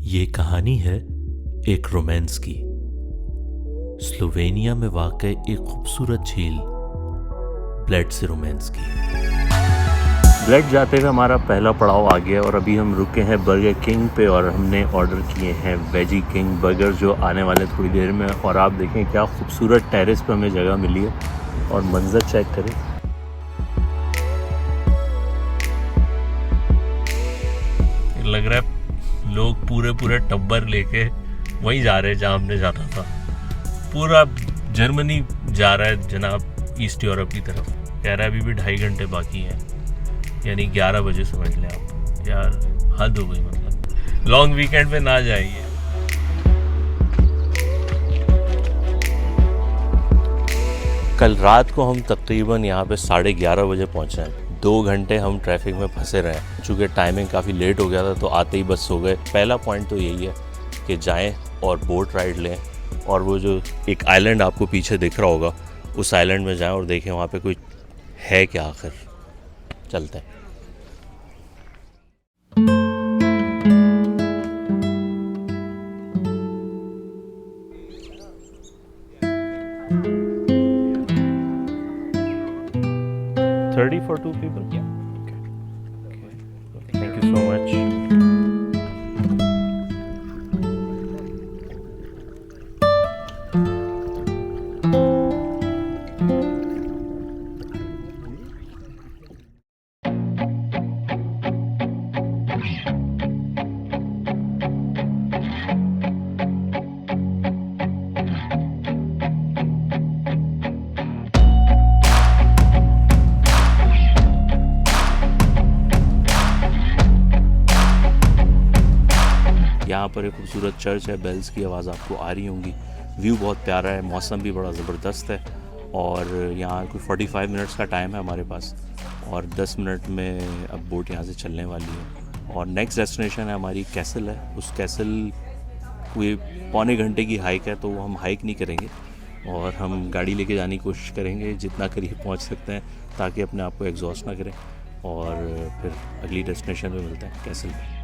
ये कहानी है एक रोमांस की। स्लोवेनिया में वाक़ एक खूबसूरत झील ब्लेड से रोमांस की। ब्लेड जाते हुए हमारा पहला पड़ाव आ गया और अभी हम रुके हैं बर्गर किंग पे और हमने ऑर्डर किए हैं वेजी किंग बर्गर जो आने वाले थोड़ी देर में। और आप देखें क्या खूबसूरत टेरेस पे हमें जगह मिली है और मंजर चेक करें। लग रहा है लोग पूरे टब्बर लेके वहीं जा रहे हैं जहाँ हमने जाना था। पूरा जर्मनी जा रहा है जनाब, ईस्ट यूरोप की तरफ। कह रहा है अभी भी 2.5 घंटे बाकी हैं, यानी 11 बजे समझ लें आप। यार हद हो गई, मतलब लॉन्ग वीकेंड पे ना जाइए। कल रात को हम तकरीबन यहाँ पे 11:30 बजे पहुँचे हैं। 2 घंटे हम ट्रैफिक में फंसे रहे। चूँकि टाइमिंग काफ़ी लेट हो गया था तो आते ही बस सो गए। पहला पॉइंट तो यही है कि जाएं और बोट राइड लें और वो जो एक आइलैंड आपको पीछे दिख रहा होगा उस आइलैंड में जाएं और देखें वहाँ पे कोई है क्या आखिर। चलते हैं। $30 for 2 people? Yeah. Okay. Thank you so much. यहाँ पर एक खूबसूरत चर्च है, बेल्स की आवाज़ आपको आ रही होंगी। व्यू बहुत प्यारा है, मौसम भी बड़ा ज़बरदस्त है और यहाँ कोई 45 मिनट्स का टाइम है हमारे पास और 10 मिनट में अब बोट यहाँ से चलने वाली है। और नेक्स्ट डेस्टिनेशन है हमारी कैसल है। उस कैसल कोई 1.25 घंटे की हाइक है तो वो हम हाइक नहीं करेंगे और हम गाड़ी लेके जाने की कोशिश करेंगे जितना करीब पहुँच सकते हैं ताकि अपने आप को एग्जॉस्ट ना करें। और फिर अगली डेस्टिनेशन पे मिलते हैं कैसल में।